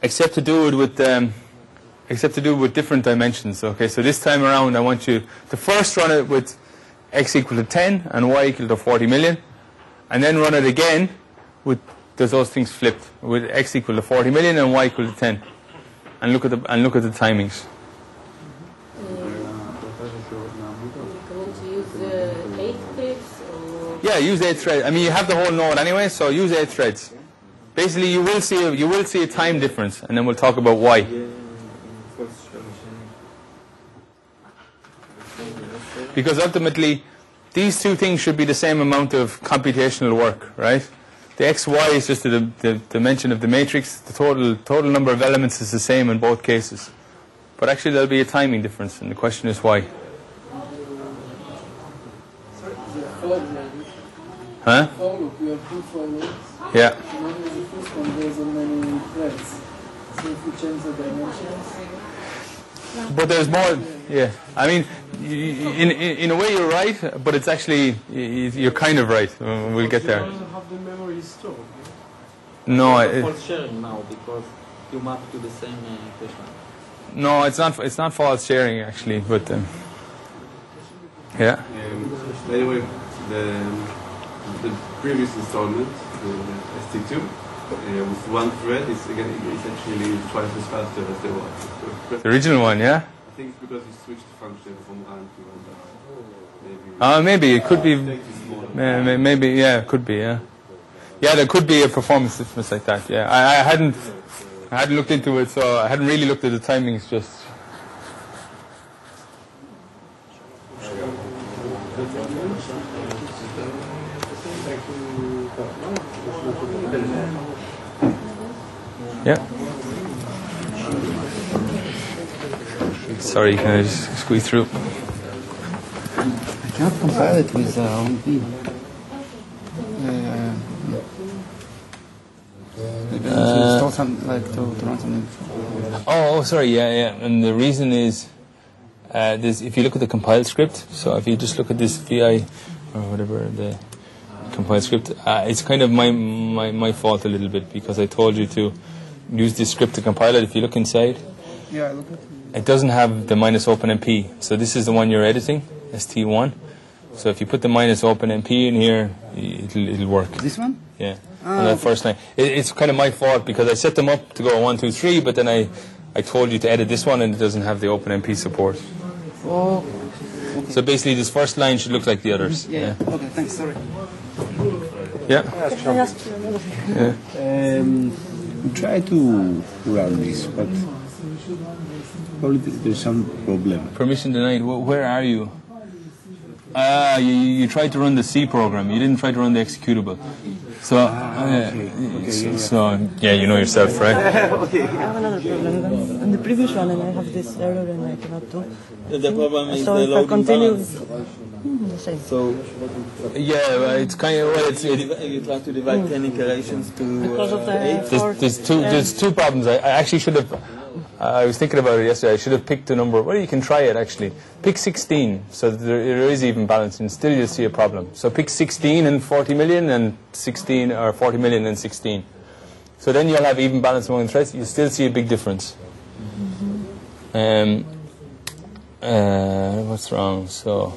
[SPEAKER 1] except to do it with different dimensions. Okay, so this time around I want you to first run it with x equal to 10 and y equal to 40 million, and then run it again with those things flipped, with x equal to 40 million and y equal to 10, and look at the timings. Yeah, use 8 threads. I mean, you have the whole node anyway, so use 8 threads. Basically, you will see a time difference, and then we'll talk about why. Because ultimately, these two things should be the same amount of computational work, right? The xy is just the dimension of the matrix. The total number of elements is the same in both cases. But actually, there'll be a timing difference, and the question is why. Huh?
[SPEAKER 6] For loop, you have 2 for loops.
[SPEAKER 1] Yeah.
[SPEAKER 6] And then the first one, there's so many threads. So if you change the dimensions.
[SPEAKER 1] But there's more. Yeah. I mean, in a way you're right, but it's actually you're kind of right. We'll get there.
[SPEAKER 7] You don't have the memory stored.
[SPEAKER 1] No.
[SPEAKER 2] False sharing now because you map to the same equation.
[SPEAKER 1] No, it's not false sharing actually, but yeah.
[SPEAKER 4] Anyway, the previous installment, the ST2, with one thread, it's actually twice as faster as the one.
[SPEAKER 1] The original one, yeah.
[SPEAKER 4] I think it's because you switched the function from ARM to ARM.
[SPEAKER 1] Maybe it could be. Maybe yeah, it could be yeah. Yeah, there could be a performance difference like that. Yeah, I hadn't looked into it, so I hadn't really looked at the timings just. Yeah. Sorry, can I just squeeze through?
[SPEAKER 5] I cannot compare it with OpenMP. Install some, like to run something.
[SPEAKER 1] Oh, sorry, yeah. And the reason is, if you look at the compile script, so if you just look at this VI or whatever the compile script, it's kind of my fault a little bit because I told you to use this script to compile it. If you look inside,
[SPEAKER 6] Yeah, I look at it.
[SPEAKER 1] it doesn't have the minus OpenMP. So this is the one you're editing, ST1. So if you put the minus OpenMP in here, it'll work.
[SPEAKER 5] This one?
[SPEAKER 1] Yeah. On that first line. It's kind of my fault because I set them up to go 1, 2, 3, but then I told you to edit this one and it doesn't have the OpenMP support.
[SPEAKER 5] Oh. Okay.
[SPEAKER 1] So basically this first line should look like the others.
[SPEAKER 5] Yeah. Okay, thanks, sorry.
[SPEAKER 1] Yeah.
[SPEAKER 8] We try to run this, but probably there's some problem.
[SPEAKER 1] Permission denied. Where are you? You tried to run the C program. You didn't try to run the executable. So, yeah, you know yourself, right?
[SPEAKER 9] Okay. I have another problem. On the previous one, and I have this error, and I cannot do.
[SPEAKER 2] The problem is
[SPEAKER 9] so
[SPEAKER 2] the
[SPEAKER 9] if I
[SPEAKER 2] loading
[SPEAKER 9] continue,
[SPEAKER 2] balance.
[SPEAKER 9] the same.
[SPEAKER 2] So
[SPEAKER 1] Yeah, it's kind of
[SPEAKER 2] you try to divide 10 iterations to
[SPEAKER 9] Because of the
[SPEAKER 2] 8.
[SPEAKER 1] there's two problems. I actually should have. I was thinking about it yesterday. I should have picked a number. Well, you can try it actually. Pick 16, so that there is even balance, and still you'll see a problem. So pick 16 and 40 million, and 16 or 40 million and 16. So then you'll have even balance among the threads. You still see a big difference. What's wrong? So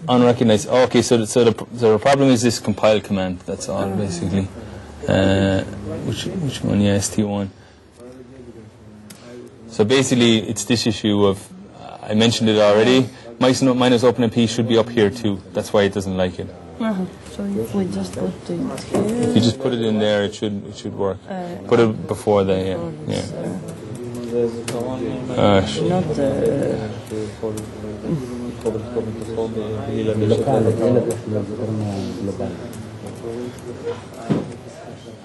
[SPEAKER 1] unrecognized. Okay, so the problem is this compile command. That's all basically. Which one? Yeah, ST1. So basically, it's this issue of, I mentioned it already, minus OpenMP should be up here too. That's why it doesn't like it.
[SPEAKER 9] So if we just put it here.
[SPEAKER 1] If you just put it in there, it should work. Put it before the, yeah.
[SPEAKER 9] Not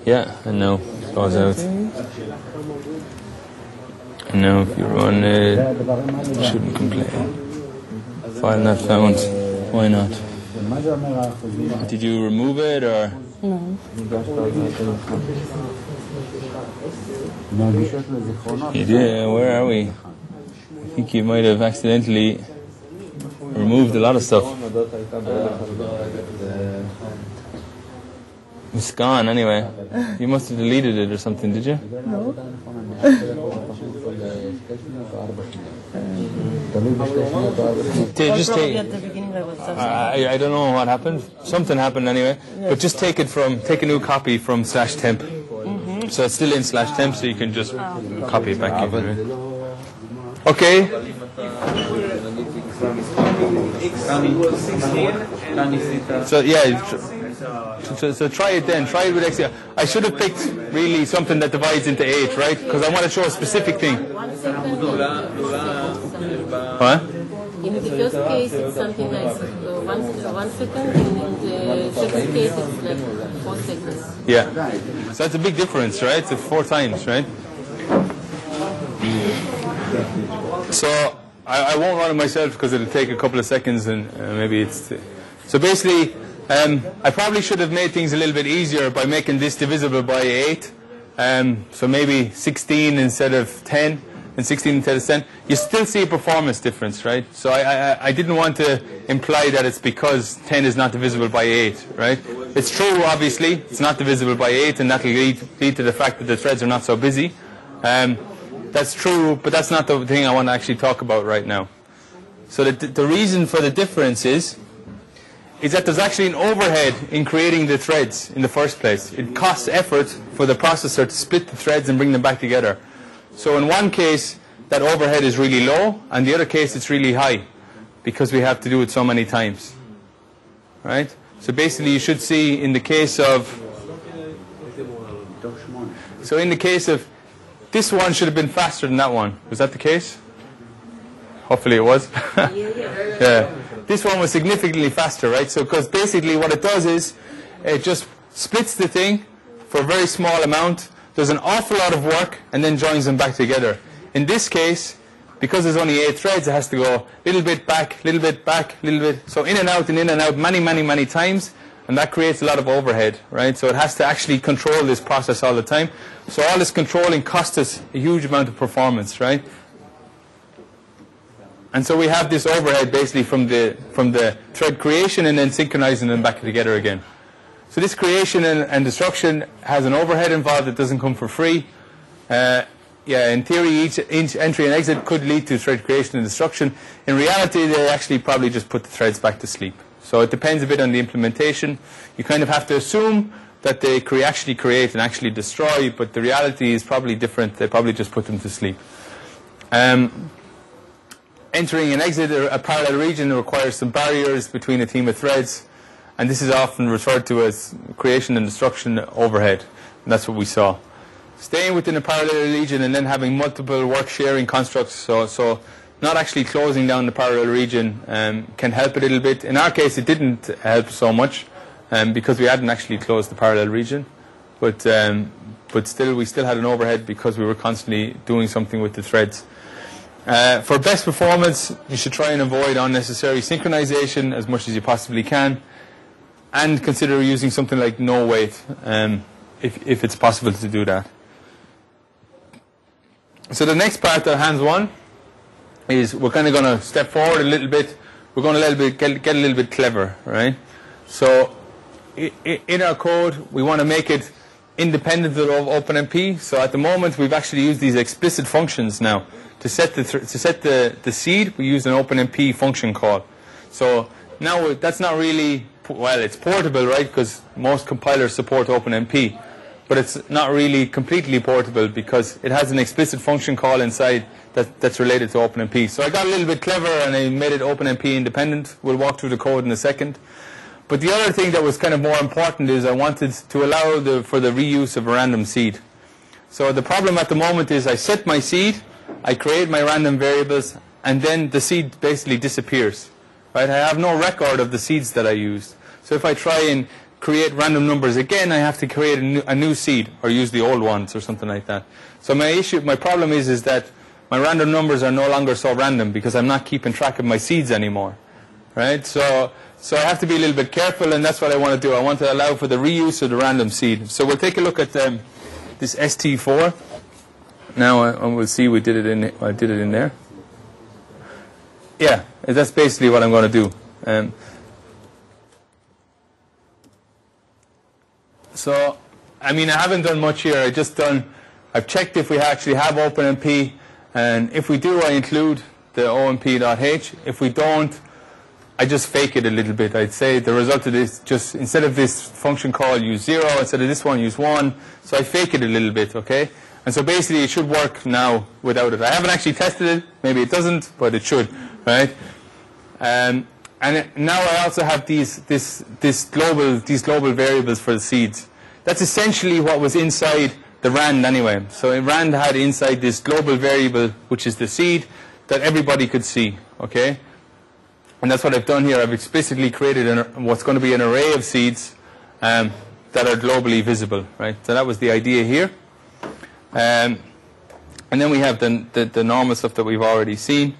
[SPEAKER 1] Yeah, and now it goes out. And now if you run it, it shouldn't complain. File not found. Why not? Did you remove it or?
[SPEAKER 9] No.
[SPEAKER 1] You did. Where are we? I think you might have accidentally removed a lot of stuff. It's gone anyway. You must have deleted it or something, did you?
[SPEAKER 9] No.
[SPEAKER 1] Just
[SPEAKER 9] Probably
[SPEAKER 1] take.
[SPEAKER 9] at the beginning I was
[SPEAKER 1] I don't know what happened. Something happened anyway. But just take a new copy from /temp. So it's still in /temp, so you can just copy it back in. Right? Okay. So yeah. So try it then. Try it with X. I should have picked really something that divides into 8, right? Because I want to show a specific thing.
[SPEAKER 3] 1 second.
[SPEAKER 1] What?
[SPEAKER 3] In the first case, it's something like 1 second. In the second case, it's like 4 seconds.
[SPEAKER 1] Yeah. So that's a big difference, right? It's 4 times, right? So I won't run it myself because it'll take a couple of seconds and maybe it's... So basically, I probably should have made things a little bit easier by making this divisible by 8. So maybe 16 instead of 10 and 16 instead of 10. You still see a performance difference, right? So I didn't want to imply that it's because 10 is not divisible by 8, right? It's true, obviously. It's not divisible by 8, and that will lead to the fact that the threads are not so busy. That's true, but that's not the thing I want to actually talk about right now. So the reason for the difference is that there's actually an overhead in creating the threads in the first place. It costs effort for the processor to split the threads and bring them back together. So in one case, that overhead is really low, and the other case it's really high, because we have to do it so many times. Right? So basically you should see in the case of... So in the case of... This one should have been faster than that one. Was that the case? Hopefully it was. Yeah. This one was significantly faster, right? So because basically what it does is it just splits the thing for a very small amount, does an awful lot of work, and then joins them back together. In this case, because there's only 8 threads, it has to go little bit back, little bit back, little bit. So in and out and in and out many, many, many times. And that creates a lot of overhead, right? So it has to actually control this process all the time. So all this controlling costs us a huge amount of performance, right? And so we have this overhead basically from the thread creation and then synchronizing them back together again. So this creation and destruction has an overhead involved that doesn't come for free. Yeah, in theory, each entry and exit could lead to thread creation and destruction. In reality, they actually probably just put the threads back to sleep. So it depends a bit on the implementation. You kind of have to assume that they actually create and actually destroy, but the reality is probably different. They probably just put them to sleep. Entering and exit a parallel region requires some barriers between a team of threads, and this is often referred to as creation and destruction overhead. And that's what we saw. Staying within a parallel region and then having multiple work sharing constructs, so not actually closing down the parallel region can help a little bit. In our case, it didn't help so much because we hadn't actually closed the parallel region. But still, we still had an overhead because we were constantly doing something with the threads. For best performance, you should try and avoid unnecessary synchronization as much as you possibly can, and consider using something like no wait if it's possible to do that. So the next part of hands one is we're kind of going to step forward a little bit. We're going to get a little bit clever, right? So in our code, we want to make it independent of OpenMP. So at the moment, we've actually used these explicit functions now. To set the seed, we use an OpenMP function call. So now that's not really, well, it's portable, right? Because most compilers support OpenMP. But it's not really completely portable because it has an explicit function call inside that's related to OpenMP. So I got a little bit clever and I made it OpenMP independent. We'll walk through the code in a second. But the other thing that was kind of more important is I wanted to allow for the reuse of a random seed. So the problem at the moment is I set my seed, I create my random variables, and then the seed basically disappears. Right? I have no record of the seeds that I used. So if I try and create random numbers again, I have to create a new seed or use the old ones or something like that. So my problem is that my random numbers are no longer so random because I'm not keeping track of my seeds anymore. Right? So I have to be a little bit careful, and that's what I want to do. I want to allow for the reuse of the random seed. So we'll take a look at this ST4. Now we'll see I did it in there. Yeah, that's basically what I'm going to do. So, I mean, I haven't done much here. I've checked if we actually have OpenMP, and if we do, I include the omp.h. If we don't, I just fake it a little bit. I'd say the result of this, just instead of this function call, use 0. Instead of this one, use 1. So I fake it a little bit, okay? And so basically, it should work now without it. I haven't actually tested it. Maybe it doesn't, but it should, right? And now I also have these global variables for the seeds. That's essentially what was inside the RAND anyway. So RAND had inside this global variable, which is the seed, that everybody could see, okay? And that's what I've done here. I've explicitly created what's going to be an array of seeds that are globally visible, right? So that was the idea here. And then we have the normal stuff that we've already seen.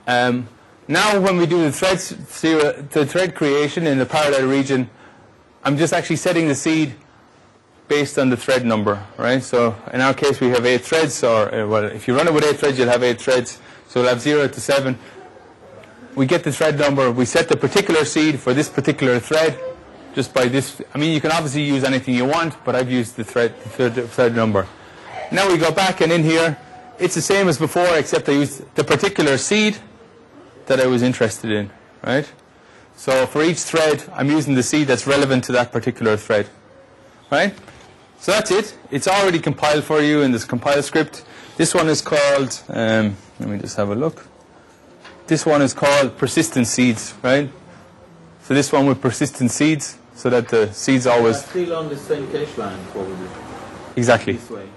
[SPEAKER 1] Now when we do the thread creation in the parallel region, I'm just actually setting the seed based on the thread number, right? So in our case we have 8 threads, or well, if you run it with 8 threads, you'll have 8 threads. So we'll have 0 to 7. We get the thread number, we set the particular seed for this particular thread just by this. I mean, you can obviously use anything you want, but I've used the thread number. Now we go back, and in here it's the same as before, except I used the particular seed that I was interested in, right? So for each thread, I'm using the seed that's relevant to that particular thread, right? So that's it. It's already compiled for you in this compile script. This one is called, let me just have a look. This one is called persistent seeds, right? So this one with persistent seeds, so that the seeds always...
[SPEAKER 2] Still on the same cache line, probably.
[SPEAKER 1] Exactly.
[SPEAKER 2] This way.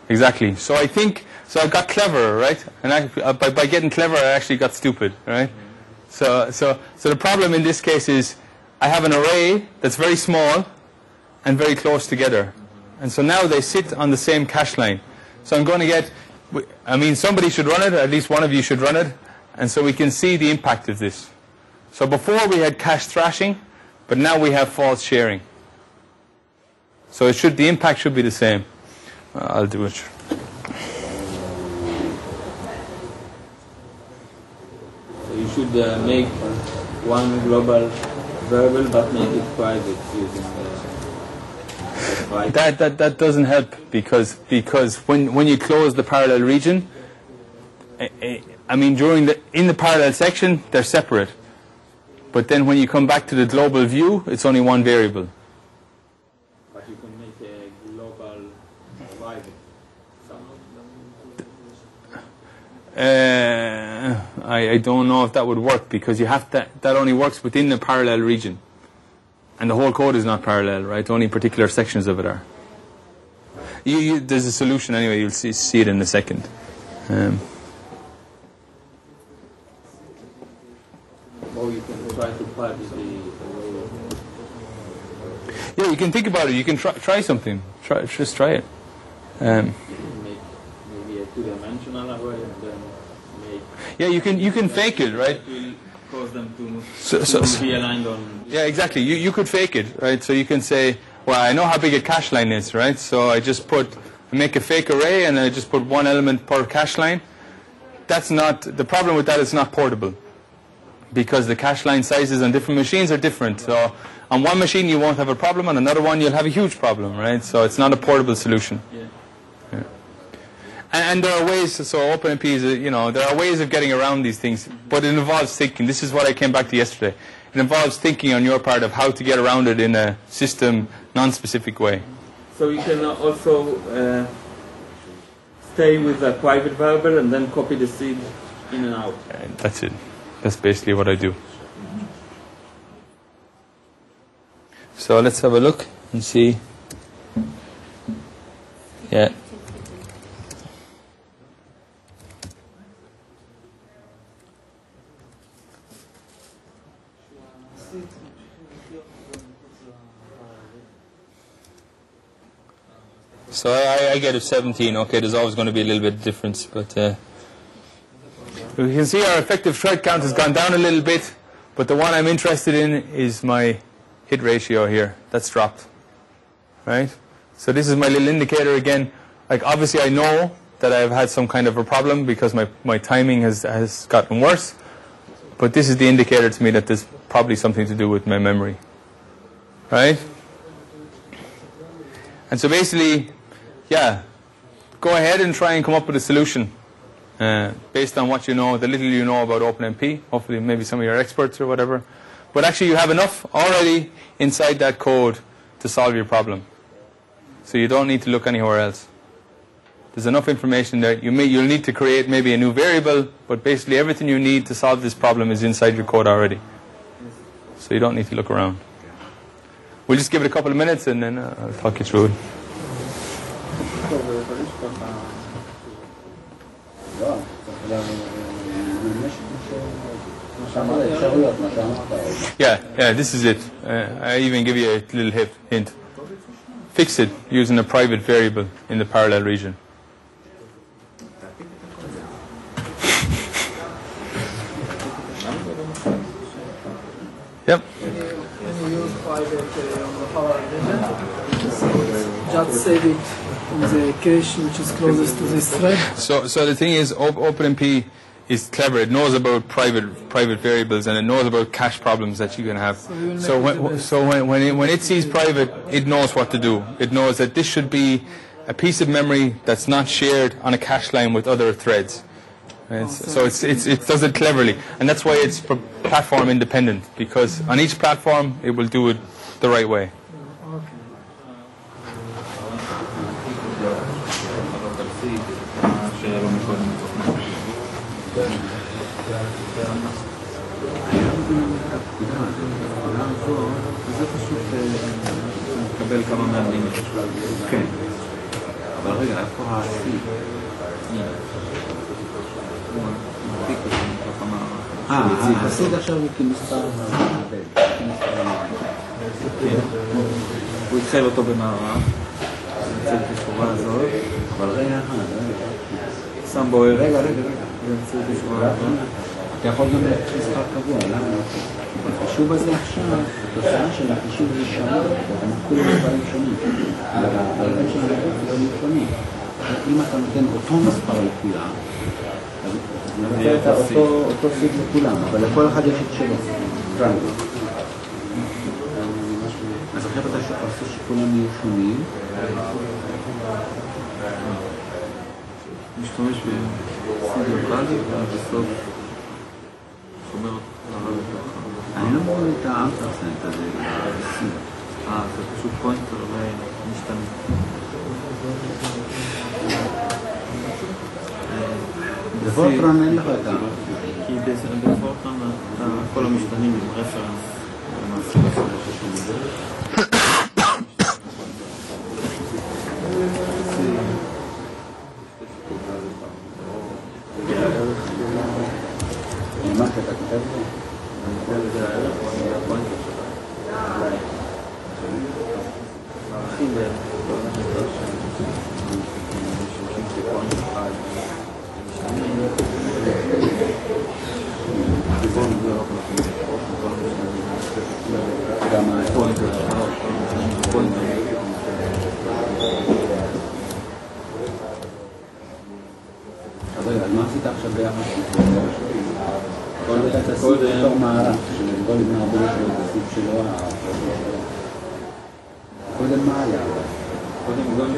[SPEAKER 1] Exactly. So I think, so I got clever, right? And by getting clever, I actually got stupid, right? So the problem in this case is I have an array that's very small and very close together. And so now they sit on the same cache line. So I'm going to get, I mean, somebody should run it, at least one of you should run it, and so we can see the impact of this. So before we had cache thrashing, but now we have false sharing. So the impact should be the same. I'll do it.
[SPEAKER 2] So you should make one global variable, but make it private using
[SPEAKER 1] that doesn't help because when you close the parallel region, I mean in the parallel section they're separate, but then when you come back to the global view, it's only one variable.
[SPEAKER 2] But you can make a global private somehow.
[SPEAKER 1] I don't know if that would work because you have that only works within the parallel region. And the whole code is not parallel, right? Only particular sections of it are. There's a solution anyway. You'll see it in a second.
[SPEAKER 2] Or you can try to publish the
[SPEAKER 1] Yeah, you can think about it. You can try something. Just try it.
[SPEAKER 2] You can make maybe a two-dimensional array and then make...
[SPEAKER 1] Yeah, you can fake it, right?
[SPEAKER 2] It will cause them to be aligned on...
[SPEAKER 1] Yeah, exactly. You could fake it, right? So you can say, well, I know how big a cache line is, right? So I make a fake array and I just put one element per cache line. That's not, the problem with that is not portable because the cache line sizes on different machines are different. So on one machine you won't have a problem, on another one you'll have a huge problem, right? So it's not a portable solution.
[SPEAKER 2] Yeah.
[SPEAKER 1] Yeah. And there are ways, so OpenMP is, there are ways of getting around these things, but it involves thinking. This is what I came back to yesterday. It involves thinking on your part of how to get around it in a system, non-specific way.
[SPEAKER 2] So you can also stay with a private variable and then copy the seed in and out.
[SPEAKER 1] That's it. That's basically what I do. So let's have a look and see. Yeah. So I get a 17. Okay, there's always going to be a little bit of difference, but you can see our effective thread count has gone down a little bit, but the one I'm interested in is my hit ratio here. That's dropped, right? So this is my little indicator again. Like obviously I know that I've had some kind of a problem because my timing has gotten worse, but this is the indicator to me that there's probably something to do with my memory, right? And so basically, yeah, go ahead and try and come up with a solution based on what you know, the little you know about OpenMP. Hopefully maybe some of your experts or whatever. But actually you have enough already inside that code to solve your problem. So you don't need to look anywhere else. There's enough information there. You'll need to create maybe a new variable, but basically everything you need to solve this problem is inside your code already. So you don't need to look around. We'll just give it a couple of minutes and then I'll talk you through it. Yeah, this is it. I even give you a little hint. Fix it using a private variable in the parallel region. Yep.
[SPEAKER 6] When you use private on the parallel region, just save it on the cache which is closest to this thread.
[SPEAKER 1] So the thing is, OpenMP is clever. It knows about private variables and it knows about cache problems that you can have. So when it sees private, it knows what to do. It knows that this should be a piece of memory that's not shared on a cache line with other threads. So it does it cleverly, and that's why it's platform independent, because on each platform it will do it the right way.
[SPEAKER 5] הסיד עכשיו הוא כמספר
[SPEAKER 2] הוא התחיל אותו במערב, נמצא בשורה הזאת,
[SPEAKER 5] אבל רגע
[SPEAKER 2] שם בו ערך,
[SPEAKER 5] רגע
[SPEAKER 2] ונמצא בשורה הזאת.
[SPEAKER 5] אתה יכול גם מספר קבוע, למה? החישוב הזה עכשיו, התוצאה של החישוב זה שונה, הם כולם מספרים שונים, אבל הרעיון של הרעיון זה לא שונים. אם אתה נותן אותו מספר לכולם, נמצא את אותו סיד לכולם, אבל לכל אחד יש את שלו. אז עכשיו אתה עושה שכולם יהיו שונים.
[SPEAKER 2] משתמש בסיד לוקלי, ובסוף שומר לרב את
[SPEAKER 5] אני לא מבין את האמפרסנט הזה, בסיד.
[SPEAKER 2] זה פשוט פוינטר ומשתנה.
[SPEAKER 5] בפורטרן אין לך את זה.
[SPEAKER 2] כי בפורטרן כל המשתנים עם רפרנס למעשה.
[SPEAKER 5] מה אתה כתב לו?
[SPEAKER 2] זה הפוינטר
[SPEAKER 5] אז מה עשית עכשיו ביחד? כל זה אתה עשית בתור מערב, כל בני הרבה שלו את הסיב שלו, קודם מה היה?
[SPEAKER 2] קודם גם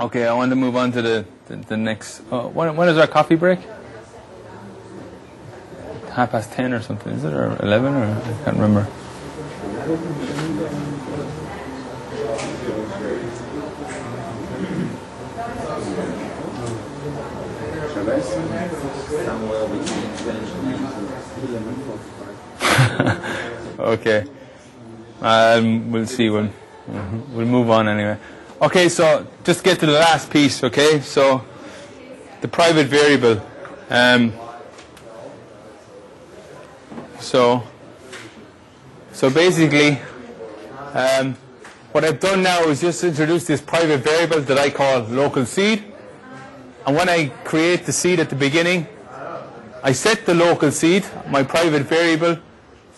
[SPEAKER 1] Okay, I want to move on to the next. When is our coffee break? 10:30 or something, is it, or 11, or I can't remember. Okay, we'll see. We'll move on anyway. Okay, so just get to the last piece. Okay, so the private variable. So basically, what I've done now is just introduce this private variable that I call local seed. And when I create the seed at the beginning, I set the local seed, my private variable,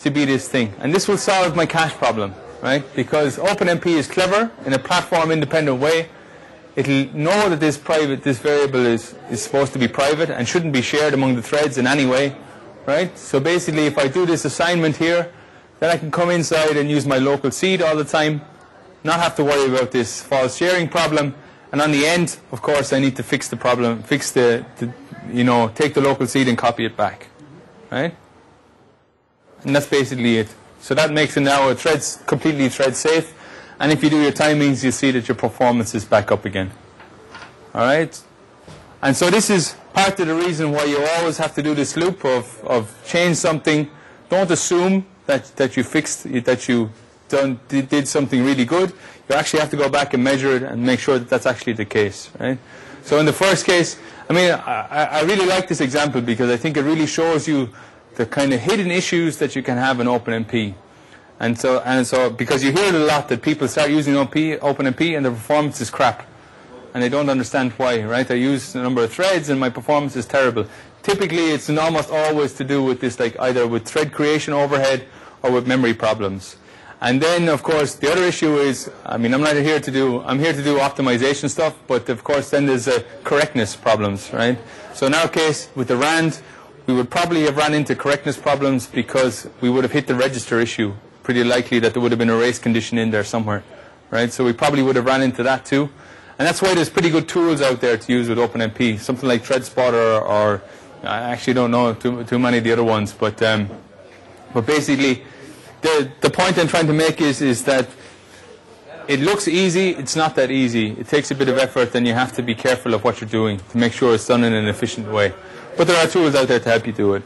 [SPEAKER 1] to be this thing. And this will solve my cache problem, right? Because OpenMP is clever in a platform-independent way. It'll know that this variable is supposed to be private and shouldn't be shared among the threads in any way, right? So basically, if I do this assignment here, then I can come inside and use my local seed all the time, not have to worry about this false sharing problem. And on the end, of course, I need to fix the problem, take the local seed and copy it back, right? And that's basically it. So that makes it now completely thread safe. And if you do your timings, you see that your performance is back up again. All right? And so this is part of the reason why you always have to do this loop of change something. Don't assume that you fixed it, that you did something really good. You actually have to go back and measure it and make sure that that's actually the case, right? So in the first case, I mean, I really like this example because I think it really shows you the kind of hidden issues that you can have in OpenMP. And so because you hear it a lot that people start using OpenMP and the performance is crap. And they don't understand why, right? I use a number of threads and my performance is terrible. Typically, it's almost always to do with this, like either with thread creation overhead or with memory problems. And then, of course, the other issue is, I mean, I'm here to do optimization stuff, but of course then there's correctness problems, right? So in our case, with the RAND, we would probably have run into correctness problems because we would have hit the register issue. Pretty likely that there would have been a race condition in there somewhere, right? So we probably would have run into that too. And that's why there's pretty good tools out there to use with OpenMP, something like ThreadSpotter or I actually don't know too many of the other ones, but basically the point I'm trying to make is that it looks easy, it's not that easy. It takes a bit of effort and you have to be careful of what you're doing to make sure it's done in an efficient way. But there are tools out there to help you do it.